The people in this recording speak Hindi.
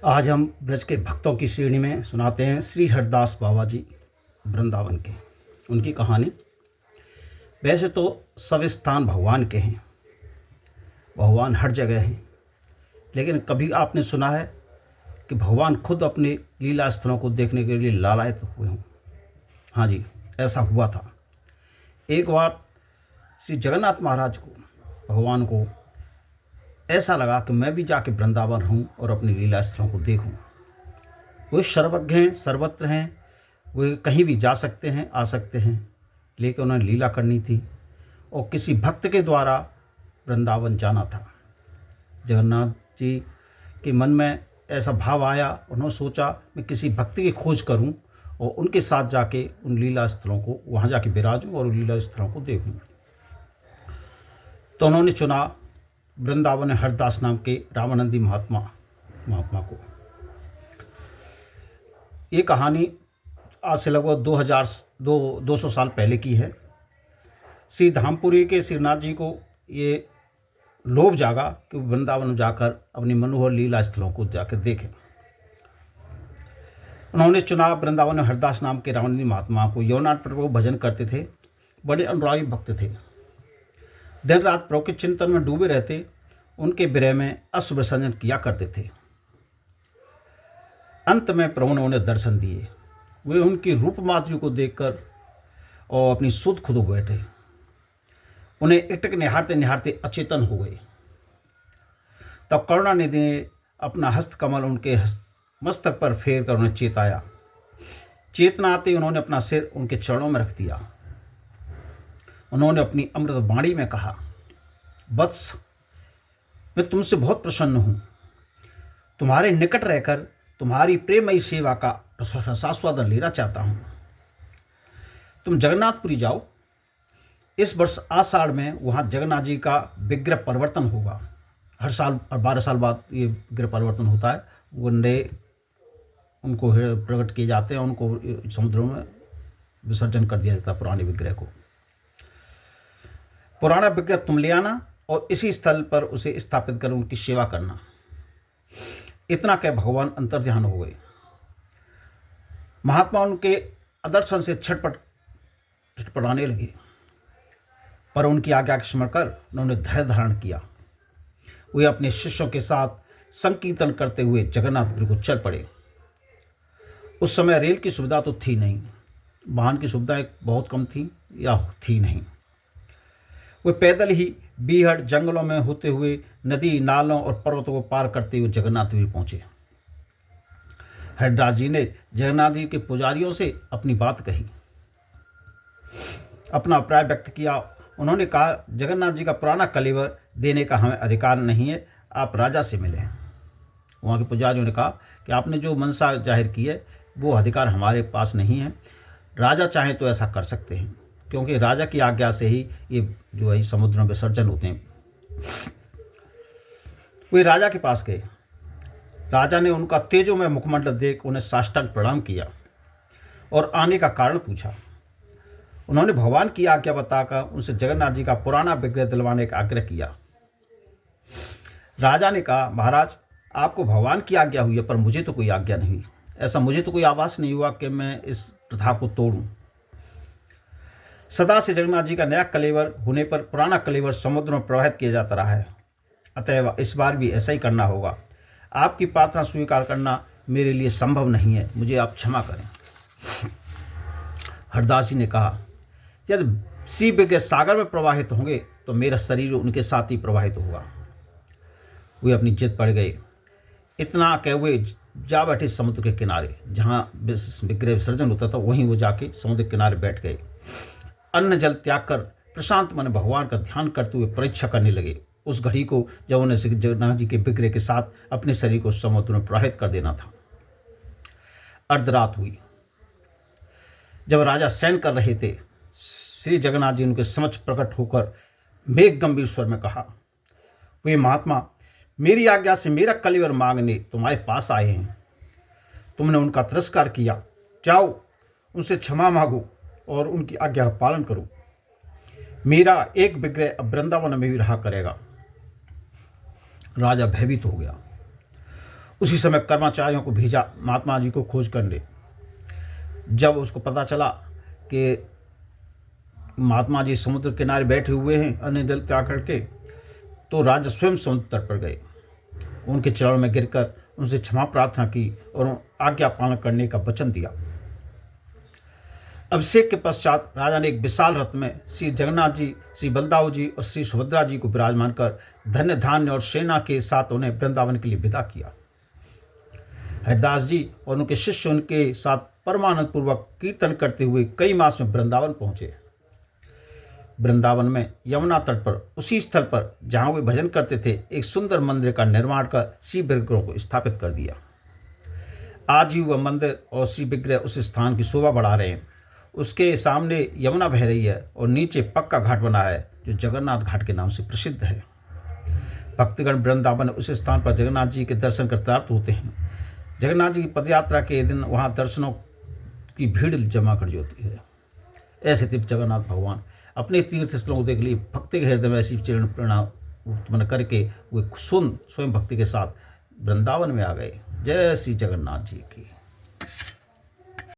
आज हम ब्रज के भक्तों की श्रेणी में सुनाते हैं श्री हरदास बाबा जी वृंदावन के, उनकी कहानी। वैसे तो सब स्थान भगवान के हैं, भगवान हर जगह हैं, लेकिन कभी आपने सुना है कि भगवान खुद अपने लीला स्थलों को देखने के लिए लालायित हुए हों? हाँ जी, ऐसा हुआ था। एक बार श्री जगन्नाथ महाराज को, भगवान को ऐसा लगा कि मैं भी जाके वृंदावन रहूं और अपनी लीला स्थलों को देखूं। वो सर्वज्ञ हैं, सर्वत्र हैं, वे कहीं भी जा सकते हैं, आ सकते हैं, लेकिन उन्हें लीला करनी थी और किसी भक्त के द्वारा वृंदावन जाना था। जगन्नाथ जी के मन में ऐसा भाव आया, उन्होंने सोचा मैं किसी भक्त की खोज करूं और उनके साथ जाके उन लीला स्थलों को, वहाँ जाके विराजूं और उन लीला स्थलों को देखूं। तो उन्होंने चुना वृंदावन हरदास नाम के रामानंदी महात्मा को। ये कहानी आज से लगभग 200 साल पहले की है। श्री धामपुरी के श्रीनाथ जी को ये लोभ जागा कि वृंदावन जाकर अपनी मनोहर लीला स्थलों को जाकर देखें। उन्होंने चुना वृंदावन हरदास नाम के रामानंदी महात्मा को। यमुनाथ प्रभु भजन करते थे, बड़े अनुरागी भक्त थे, दिन रात प्रभु के चिंतन में डूबे रहते, उनके विरह में अश्रु विसर्जन किया करते थे। अंत में प्रभु ने उन्हें दर्शन दिए। वे उनकी रूप माधुर्य को देखकर और अपनी सुध खुद बैठे, उन्हें एकटक निहारते निहारते अचेतन हो गए। तब करुणानिधि ने अपना हस्त कमल उनके मस्तक पर फेर कर उन्हें चेताया। चेतना आते उन्होंने अपना सिर उनके चरणों में रख दिया। उन्होंने अपनी अमृत वाणी में कहा, वत्स, मैं तुमसे बहुत प्रसन्न हूँ। तुम्हारे निकट रहकर तुम्हारी प्रेमयी सेवा का रसास्वादन लेना चाहता हूँ। तुम जगन्नाथपुरी जाओ। इस वर्ष आषाढ़ में वहाँ जगन्नाथ जी का विग्रह परिवर्तन होगा। हर साल 12 साल बाद ये विग्रह परिवर्तन होता है। वो नए उनको प्रकट किए जाते हैं, उनको समुद्रों में विसर्जन कर दिया जाता है पुराने विग्रह को। पुराना विग्रह तुम ले आना और इसी स्थल पर उसे स्थापित कर उनकी सेवा करना। इतना कह भगवान अंतर्ध्यान हो गए। महात्मा उनके आदर्शन से छटपटाने लगे, पर उनकी आज्ञा के स्मरण कर उन्होंने धैर्य धारण किया। वे अपने शिष्यों के साथ संकीर्तन करते हुए जगन्नाथपुरी को चल पड़े। उस समय रेल की सुविधा तो थी नहीं, वाहन की सुविधाएं बहुत कम थी या थी नहीं। वे पैदल ही बीहड़ जंगलों में होते हुए नदी, नालों और पर्वतों को पार करते हुए जगन्नाथपुरी पहुंचे। हरदास जी ने जगन्नाथ जी के पुजारियों से अपनी बात कही, अपना अभिप्राय व्यक्त किया। उन्होंने कहा, जगन्नाथ जी का पुराना कलेवर देने का हमें अधिकार नहीं है, आप राजा से मिलें। वहाँ के पुजारियों ने कहा कि आपने जो मनसा जाहिर की है वो अधिकार हमारे पास नहीं है। राजा चाहें तो ऐसा कर सकते हैं, क्योंकि राजा की आज्ञा से ही ये जो है समुद्र में विसर्जन होते हैं। वे राजा के पास गए। राजा ने उनका तेजोमय मुखमंडल देख उन्हें साष्टांग प्रणाम किया और आने का कारण पूछा। उन्होंने भगवान की आज्ञा बताकर उनसे जगन्नाथ जी का पुराना विग्रह दिलवाने का आग्रह किया। राजा ने कहा, महाराज, आपको भगवान की आज्ञा हुई है, पर मुझे तो कोई आज्ञा नहीं। ऐसा मुझे तो कोई आवास नहीं हुआ कि मैं इस प्रथा को तोड़ूं। सदा से जगन्नाथ जी का नया कलेवर होने पर पुराना कलेवर समुद्र में प्रवाहित किया जाता रहा है, अतएव इस बार भी ऐसा ही करना होगा। आपकी प्रार्थना स्वीकार करना मेरे लिए संभव नहीं है, मुझे आप क्षमा करें। हरदास जी ने कहा, यदि सी विग्रह सागर में प्रवाहित होंगे तो मेरा शरीर उनके साथ ही प्रवाहित होगा। वे अपनी जिद पड़ गए। इतना कह हुए जा बैठे समुद्र के किनारे, जहाँ विग्रह विसर्जन होता था, वहीं वो जाके समुद्र के किनारे बैठ गए। अन्न जल त्याग कर प्रशांत मन भगवान का ध्यान करते हुए परीक्षा करने लगे। उस घड़ी को जब उन्हें जगन्नाथ जी के विग्रह के साथ अपने शरीर को समुद्र में प्रवाहित कर देना था। अर्धरात हुई। जब राजा शयन कर रहे थे, श्री जगन्नाथ जी उनके समक्ष प्रकट होकर मेघ गंभीर स्वर में कहा, वे महात्मा मेरी आज्ञा से मेरा कलेवर मांगने तुम्हारे पास आए हैं। तुमने उनका तिरस्कार किया। जाओ, उनसे क्षमा मांगो और उनकी आज्ञा का पालन करो। मेरा एक विग्रह अब वृंदावन में भी रहा करेगा। राजा भयभीत हो गया। उसी समय कर्मचारियों को भेजा महात्मा जी को खोज करने। जब उसको पता चला कि महात्मा जी समुद्र किनारे बैठे हुए हैं अन्य जल त्याग करके, तो राजा स्वयं समुद्र तट पर गए, उनके चरणों में गिरकर उनसे क्षमा प्रार्थना की और आज्ञा पालन करने का वचन दिया। अभिषेक के पश्चात राजा ने एक विशाल रथ में श्री जगन्नाथ जी, श्री बलदाऊ जी और श्री सुभद्रा जी को विराजमान कर धन्य धान्य और सेना के साथ उन्हें वृंदावन के लिए विदा किया। हरिदास जी और उनके शिष्य उनके साथ परमानंद पूर्वक कीर्तन करते हुए कई मास में वृंदावन पहुंचे। वृंदावन में यमुना तट पर उसी स्थल पर जहाँ वे भजन करते थे एक सुंदर मंदिर का निर्माण कर श्री विग्रहों को स्थापित कर दिया। आज ही वह मंदिर और श्री विग्रह उस स्थान की शोभा बढ़ा रहे हैं। उसके सामने यमुना बह रही है और नीचे पक्का घाट बना है जो जगन्नाथ घाट के नाम से प्रसिद्ध है। भक्तगण वृंदावन उस स्थान पर जगन्नाथ जी के दर्शन करतार्थ होते हैं। जगन्नाथ जी की पदयात्रा के दिन वहाँ दर्शनों की भीड़ जमा कर होती है। ऐसे तीर्थ जगन्नाथ भगवान अपने तीर्थ स्थलों को देख लिए भक्ति के हृदय में ऐसी चरण प्रणाम उत्पन्न करके वे स्वयं भक्ति के साथ वृंदावन में आ गए। जय श्री जगन्नाथ जी की।